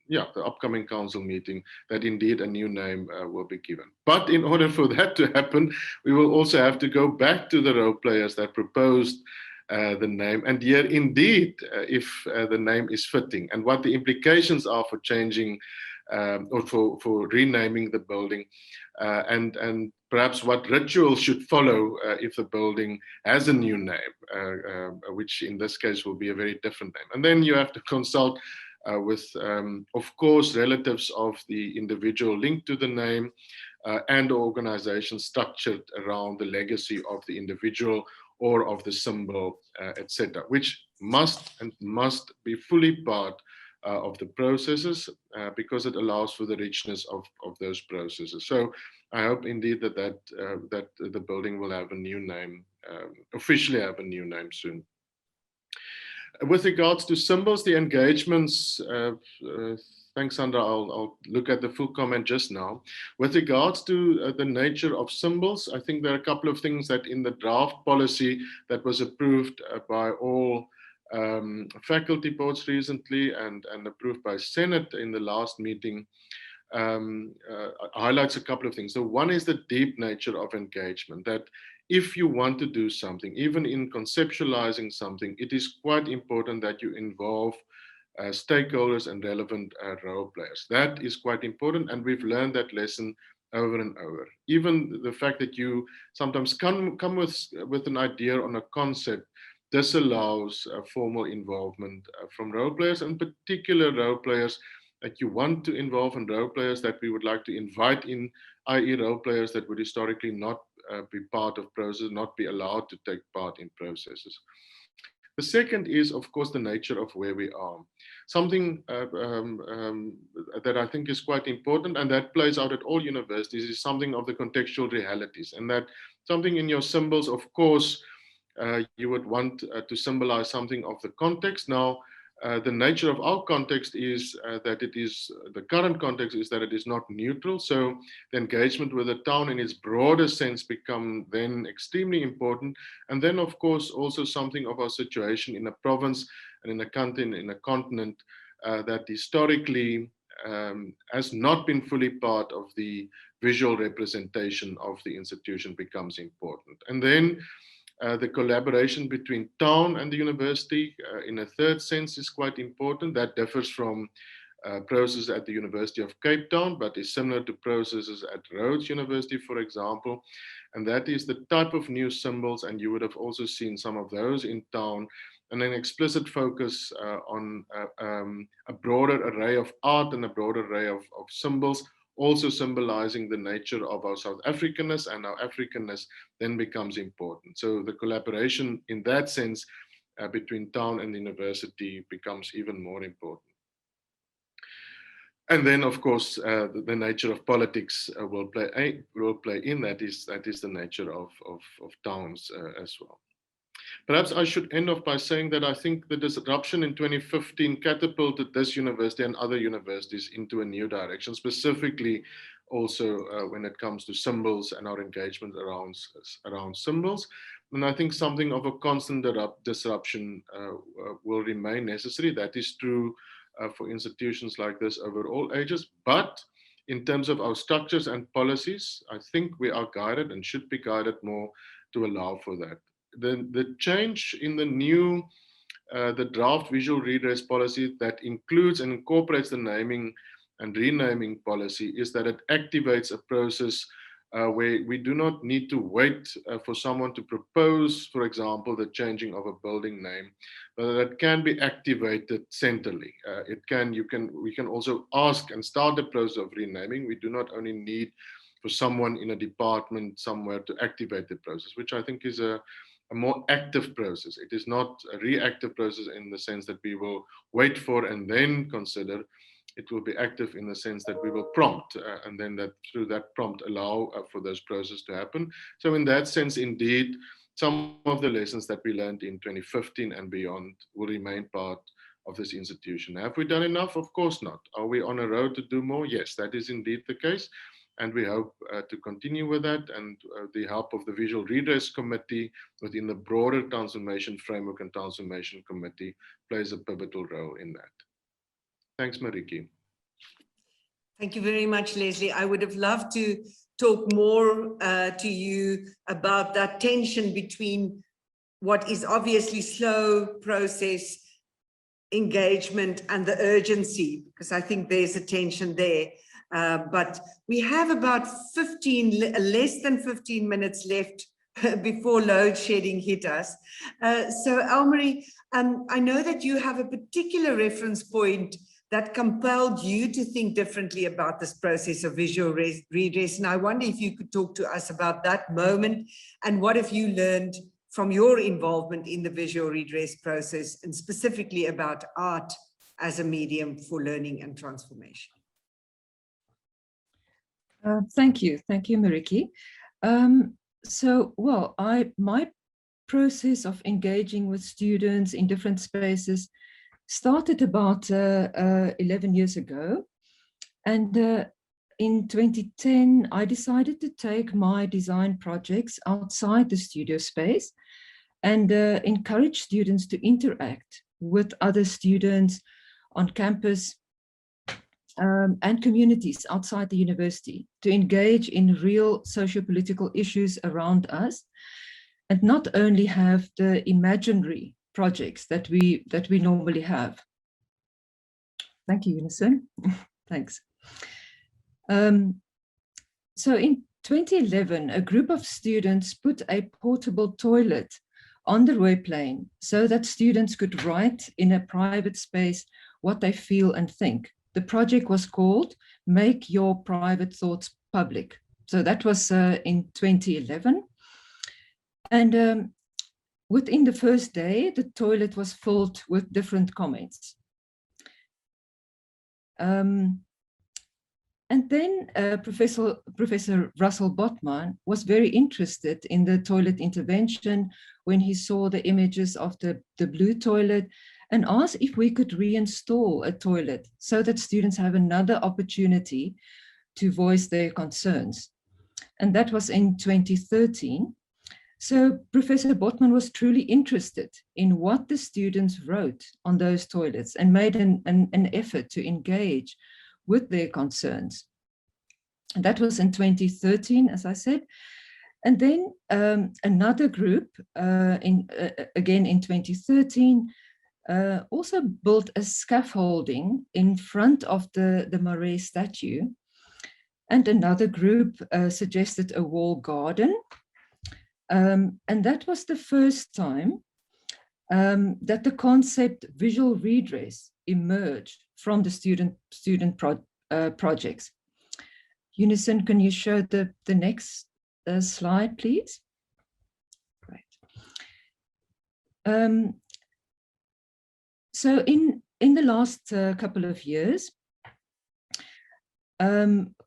the upcoming council meeting, that indeed a new name will be given. But in order for that to happen, we will also have to go back to the role players that proposed the name, and hear indeed if the name is fitting and what the implications are for changing or for renaming the building, and perhaps what rituals should follow if the building has a new name, which in this case will be a very different name. And then you have to consult with, of course, relatives of the individual linked to the name and organizations structured around the legacy of the individual or of the symbol, etc., which must be fully part of the processes because it allows for the richness of those processes. So I hope indeed that the building will have a new name, officially have a new name soon. With regards to symbols, the engagements, thanks Sandra, I'll look at the full comment just now. With regards to the nature of symbols, I think there are a couple of things that in the draft policy that was approved by all faculty boards recently and approved by Senate in the last meeting, highlights a couple of things. So one is the deep nature of engagement, that if you want to do something, even in conceptualizing something, it is quite important that you involve stakeholders and relevant role players. That is quite important, and we've learned that lesson over and over. Even the fact that you sometimes come with an idea on a concept, this allows formal involvement from role players, and particular role players that you want to involve, and role players that we would like to invite in, i.e. role players that would historically not be part of processes, not be allowed to take part in processes. The second is, of course, the nature of where we are. Something that I think is quite important, and that plays out at all universities, is something of the contextual realities, and that something in your symbols, of course, you would want to symbolize something of the context. Now, the nature of our context is that it is, the current context is that it is not neutral. So the engagement with the town in its broader sense become then extremely important. And then of course, also something of our situation in a province and in a continent that historically has not been fully part of the visual representation of the institution becomes important. And then the collaboration between town and the university in a third sense is quite important. That differs from processes at the University of Cape Town, but is similar to processes at Rhodes University, for example. And that is the type of new symbols, and you would have also seen some of those in town, and an explicit focus on a broader array of art and a broader array of symbols, also symbolizing the nature of our South Africanness, and our Africanness then becomes important. So the collaboration in that sense between town and the university becomes even more important. And then, of course, the nature of politics will play in that is the nature of towns as well. Perhaps I should end off by saying that I think the disruption in 2015 catapulted this university and other universities into a new direction, specifically also when it comes to symbols and our engagement around symbols. And I think something of a constant disruption will remain necessary. That is true for institutions like this over all ages. But in terms of our structures and policies, I think we are guided and should be guided more to allow for that. The change in the new, the draft visual redress policy that includes and incorporates the naming and renaming policy is that it activates a process where we do not need to wait for someone to propose, for example, the changing of a building name, but that can be activated centrally. We can also ask and start the process of renaming. We do not only need for someone in a department somewhere to activate the process, which I think is a more active process. It is not a reactive process in the sense that we will wait for and then consider. It will be active in the sense that we will prompt and then that through that prompt allow for those processes to happen. So in that sense, indeed, some of the lessons that we learned in 2015 and beyond will remain part of this institution. Have we done enough? Of course not. Are we on a road to do more? Yes, that is indeed the case. And we hope to continue with that, and the help of the Visual Redress Committee within the broader Transformation Framework and Transformation Committee plays a pivotal role in that. Thanks, Marietjie. Thank you very much, Leslie. I would have loved to talk more to you about that tension between what is obviously slow process engagement and the urgency, because I think there's a tension there. But we have about less than 15 minutes left before load shedding hit us. So Elmarie, I know that you have a particular reference point that compelled you to think differently about this process of visual redress. And I wonder if you could talk to us about that moment and what have you learned from your involvement in the visual redress process, and specifically about art as a medium for learning and transformation. Thank you, Marietjie. My process of engaging with students in different spaces started about 11 years ago. And in 2010, I decided to take my design projects outside the studio space and encourage students to interact with other students on campus and communities outside the university, to engage in real socio-political issues around us, and not only have the imaginary projects that we normally have. Thank you, Unison. Thanks. So in 2011, a group of students put a portable toilet on the Rooi plane so that students could write in a private space what they feel and think. The project was called Make Your Private Thoughts Public. So that was in 2011. And within the first day, the toilet was filled with different comments. And then Professor Russell Botman was very interested in the toilet intervention when he saw the images of the blue toilet, and asked if we could reinstall a toilet so that students have another opportunity to voice their concerns. And that was in 2013. So Professor Botman was truly interested in what the students wrote on those toilets and made an effort to engage with their concerns. And that was in 2013, as I said. And then another group, again in 2013, also built a scaffolding in front of the Marietjie statue. And another group suggested a wall garden. And that was the first time that the concept visual redress emerged from the student projects. Unison, can you show the next slide, please? Right. So in the last couple of years,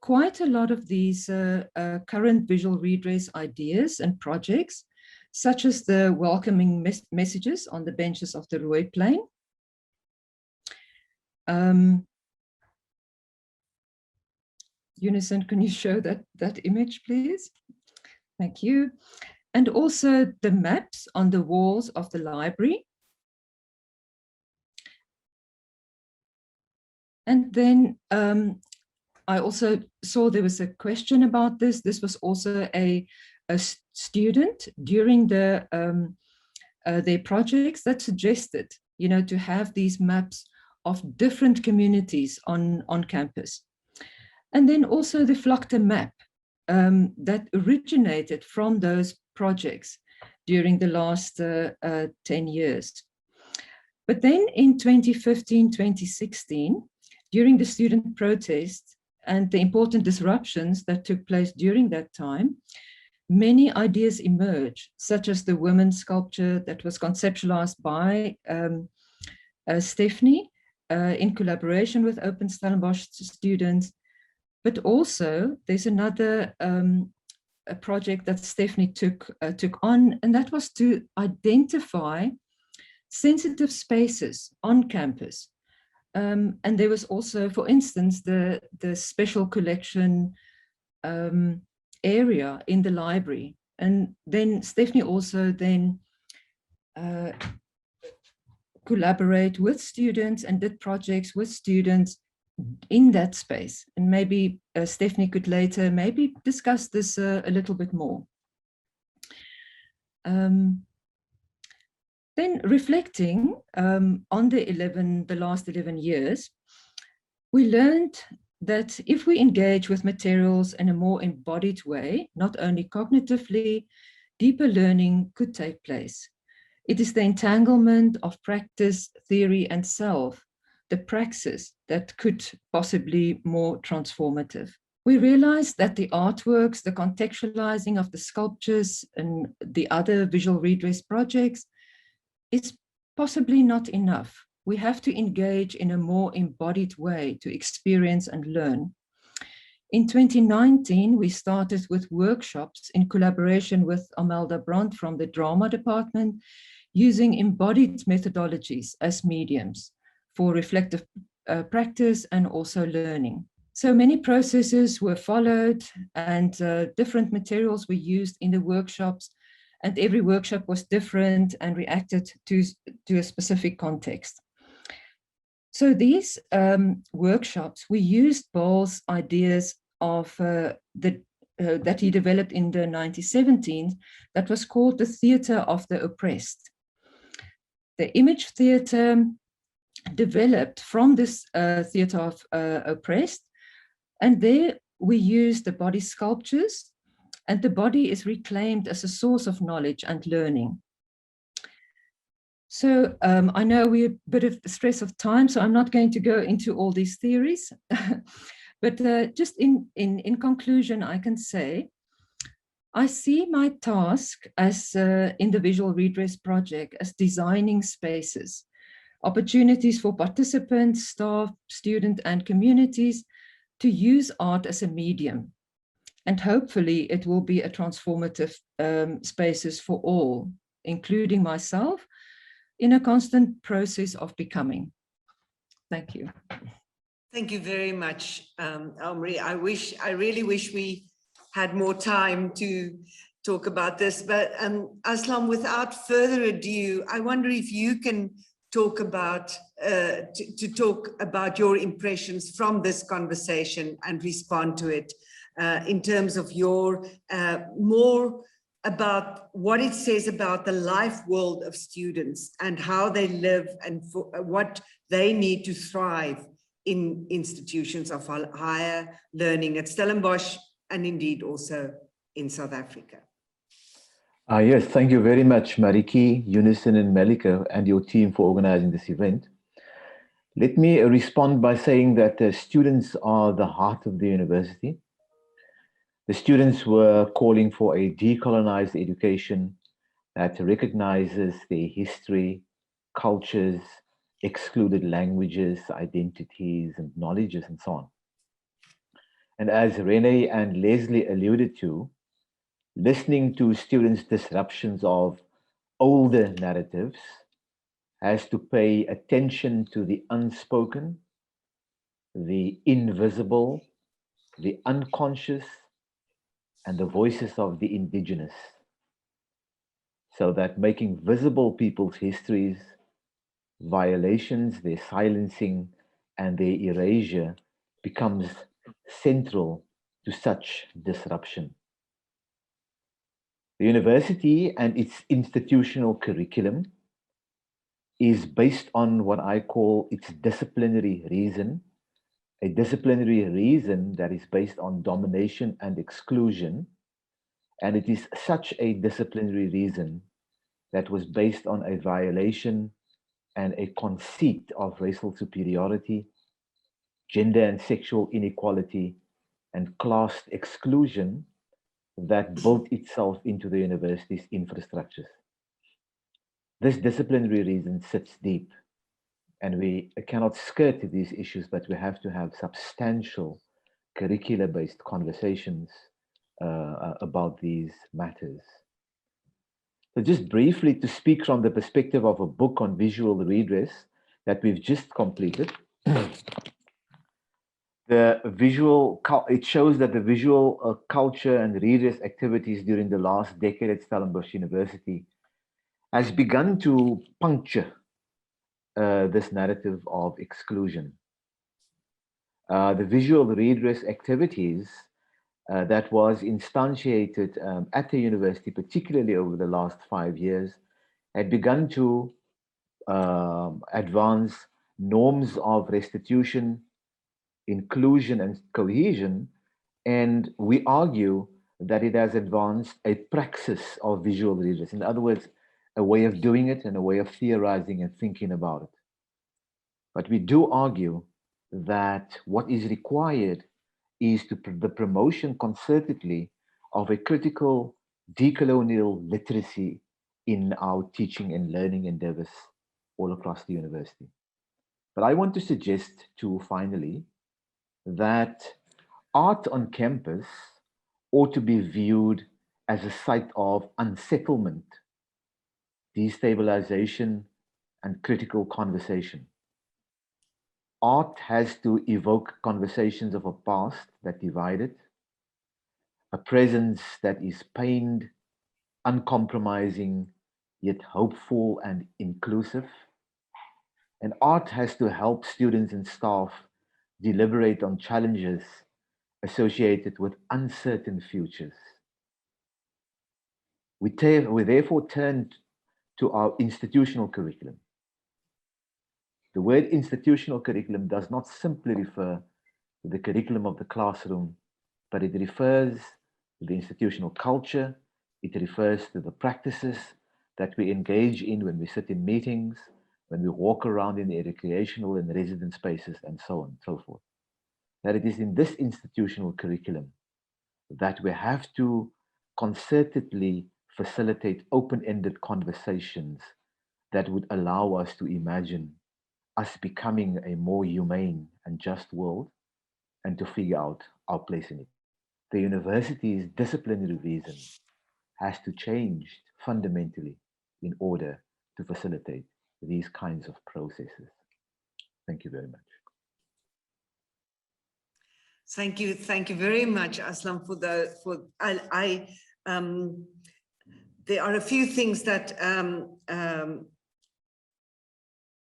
quite a lot of these current visual redress ideas and projects such as the welcoming messages on the benches of the Rooi plain. Unison, can you show that image, please? Thank you. And also the maps on the walls of the library. And then I also saw there was a question about this. This was also a student during their projects that suggested, to have these maps of different communities on campus. And then also the Vlakte map that originated from those projects during the last 10 years. But then in 2015, 2016, during the student protest and the important disruptions that took place during that time, many ideas emerged, such as the women's sculpture that was conceptualized by Stephane in collaboration with Open Stellenbosch students. But also there's another a project that Stephane took on, and that was to identify sensitive spaces on campus. And there was also, for instance, the special collection area in the library. And then Stephane also then collaborate with students and did projects with students in that space. And maybe Stephane could later maybe discuss this a little bit more. Then reflecting on the last 11 years, we learned that if we engage with materials in a more embodied way, not only cognitively, deeper learning could take place. It is the entanglement of practice, theory, and self, the praxis, that could possibly more transformative. We realized that the artworks, the contextualizing of the sculptures and the other visual redress projects is possibly not enough. We have to engage in a more embodied way to experience and learn. In 2019, we started with workshops in collaboration with Amelda Brandt from the drama department, using embodied methodologies as mediums for reflective practice and also learning. So many processes were followed and different materials were used in the workshops, and every workshop was different and reacted to a specific context. So these workshops, we used Ball's ideas of that he developed in the 1970s, that was called the theater of the oppressed. The image theater developed from this theater of oppressed, and there we used the body sculptures, and the body is reclaimed as a source of knowledge and learning. So I know we're a bit of stress of time, so I'm not going to go into all these theories, but just in conclusion, I can say, I see my task as in the Visual Redress Project as designing spaces, opportunities for participants, staff, students, and communities to use art as a medium. And hopefully it will be a transformative spaces for all, including myself, in a constant process of becoming. Thank you. Thank you very much, Elmarie. I really wish we had more time to talk about this, but Aslam, without further ado, I wonder if you can talk about talk about your impressions from this conversation and respond to it in terms of your more about what it says about the life world of students and how they live and what they need to thrive in institutions of higher learning at Stellenbosch and indeed also in South Africa. Yes, thank you very much, Marietjie, Unison and Melike and your team for organizing this event. Let me respond by saying that students are the heart of the university. The students were calling for a decolonized education that recognizes their history, cultures, excluded languages, identities, and knowledges, and so on. And as Renee and Leslie alluded to, listening to students' disruptions of older narratives has to pay attention to the unspoken, the invisible, the unconscious, and the voices of the indigenous, so that making visible people's histories, violations, their silencing, and their erasure becomes central to such disruption. The university and its institutional curriculum is based on what I call its disciplinary reason, a disciplinary reason that is based on domination and exclusion. And it is such a disciplinary reason that was based on a violation and a conceit of racial superiority, gender and sexual inequality, and class exclusion that built itself into the university's infrastructures. This disciplinary reason sits deep, and we cannot skirt these issues, but we have to have substantial curricula-based conversations about these matters. So just briefly to speak from the perspective of a book on visual redress that we've just completed. It shows that the visual culture and redress activities during the last decade at Stellenbosch University has begun to puncture this narrative of exclusion. The visual redress activities that was instantiated at the university, particularly over the last 5 years, had begun to advance norms of restitution, inclusion, and cohesion, and we argue that it has advanced a praxis of visual redress. In other words, a way of doing it and a way of theorizing and thinking about it. But we do argue that what is required is the promotion concertedly of a critical decolonial literacy in our teaching and learning endeavors all across the university. But I want to suggest too, finally, that art on campus ought to be viewed as a site of unsettlement, destabilization, and critical conversation. Art has to evoke conversations of a past that divided, a presence that is pained, uncompromising, yet hopeful and inclusive. And art has to help students and staff deliberate on challenges associated with uncertain futures. We therefore turn to our institutional curriculum. The word institutional curriculum does not simply refer to the curriculum of the classroom, but it refers to the institutional culture, it refers to the practices that we engage in when we sit in meetings, when we walk around in the recreational and resident spaces, and so on and so forth. That it is in this institutional curriculum that we have to concertedly facilitate open-ended conversations that would allow us to imagine us becoming a more humane and just world and to figure out our place in it. The university's disciplinary reason has to change fundamentally in order to facilitate these kinds of processes. Thank you very much. Thank you very much, Aslam, there are a few things that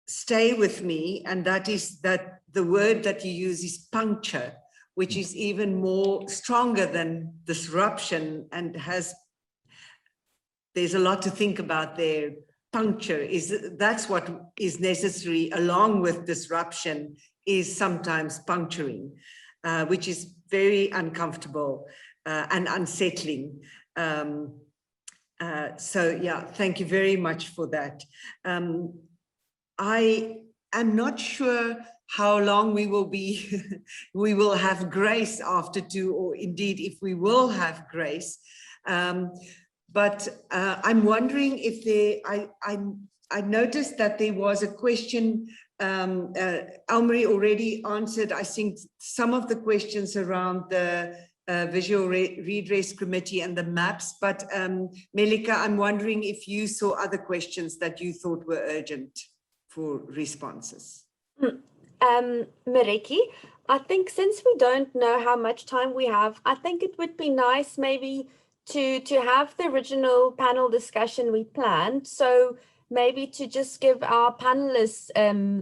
stay with me, and that is that the word that you use is puncture, which is even more stronger than disruption and there's a lot to think about there. Puncture that's what is necessary along with disruption, is sometimes puncturing, which is very uncomfortable and unsettling. So yeah, thank you very much for that. I am not sure how long we will have grace after 2, or indeed if we will have grace. But I'm wondering if I noticed that there was a question, Elmarie already answered, I think, some of the questions around the Visual Redress Committee and the maps. But Melike, I'm wondering if you saw other questions that you thought were urgent for responses. Marietjie, I think since we don't know how much time we have, I think it would be nice maybe to have the original panel discussion we planned. So maybe to just give our panelists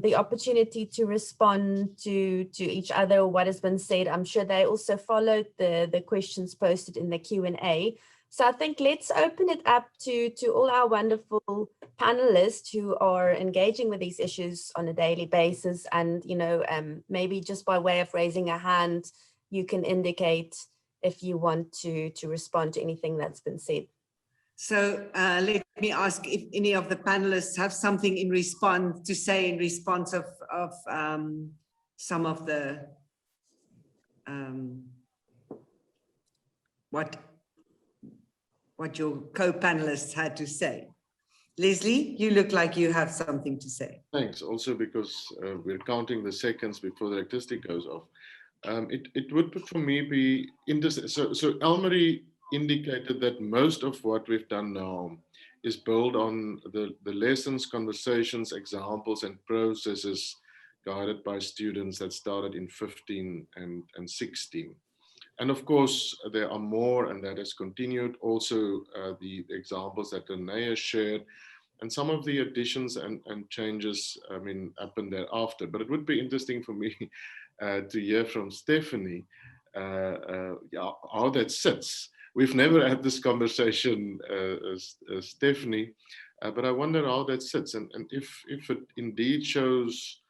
the opportunity to respond to each other, what has been said. I'm sure they also followed the questions posted in the Q&A. So I think let's open it up to all our wonderful panelists who are engaging with these issues on a daily basis. And, you know, maybe just by way of raising a hand, you can indicate if you want to respond to anything that's been said. So let me ask if any of the panelists have something in response to say in response of some of the what your co-panelists had to say. Leslie, you look like you have something to say. Thanks. Also because we're counting the seconds before the electricity goes off. It would for me be interesting. So Elmarie indicated that most of what we've done now is built on the lessons, conversations, examples, and processes guided by students that started in 15 and 16. And of course, there are more, and that has continued. Also, the examples that Renee has shared, and some of the additions and changes, I mean, happened thereafter. But it would be interesting for me to hear from Stephane how that sits. We've never had this conversation, Stephane, but I wonder how that sits, and if it indeed shows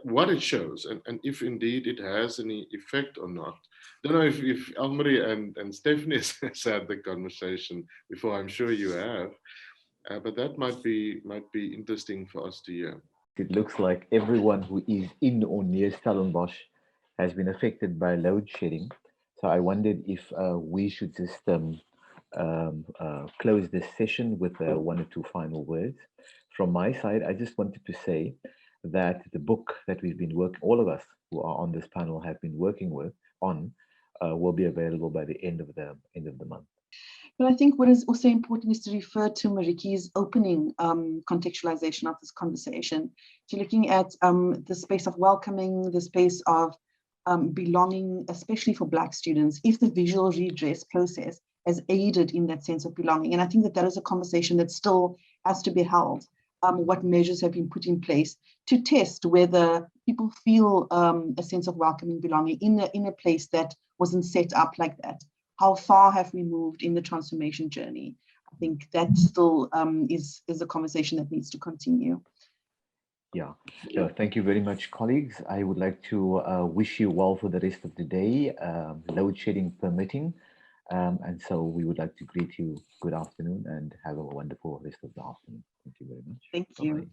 what it shows, and if indeed it has any effect or not. Don't know if Elmarie and Stephane has had the conversation before. I'm sure you have, but that might be interesting for us to hear. It looks like everyone who is in or near Stellenbosch has been affected by load shedding. So I wondered if we should just close this session with one or two final words. From my side, I just wanted to say that the book that we've been working, all of us who are on this panel have been working on, will be available by the end of the month. But I think what is also important is to refer to Marietjie's opening contextualization of this conversation, to looking at the space of welcoming, the space of belonging, especially for Black students, if the visual redress process has aided in that sense of belonging. And I think that is a conversation that still has to be held. What measures have been put in place to test whether people feel a sense of welcoming, belonging in a place that wasn't set up like that. How far have we moved in the transformation journey? I think that still is a conversation that needs to continue. Yeah, so thank you very much, colleagues. I would like to wish you well for the rest of the day, load shedding permitting. And so we would like to greet you good afternoon and have a wonderful rest of the afternoon. Thank you very much. Thank you. Bye-bye.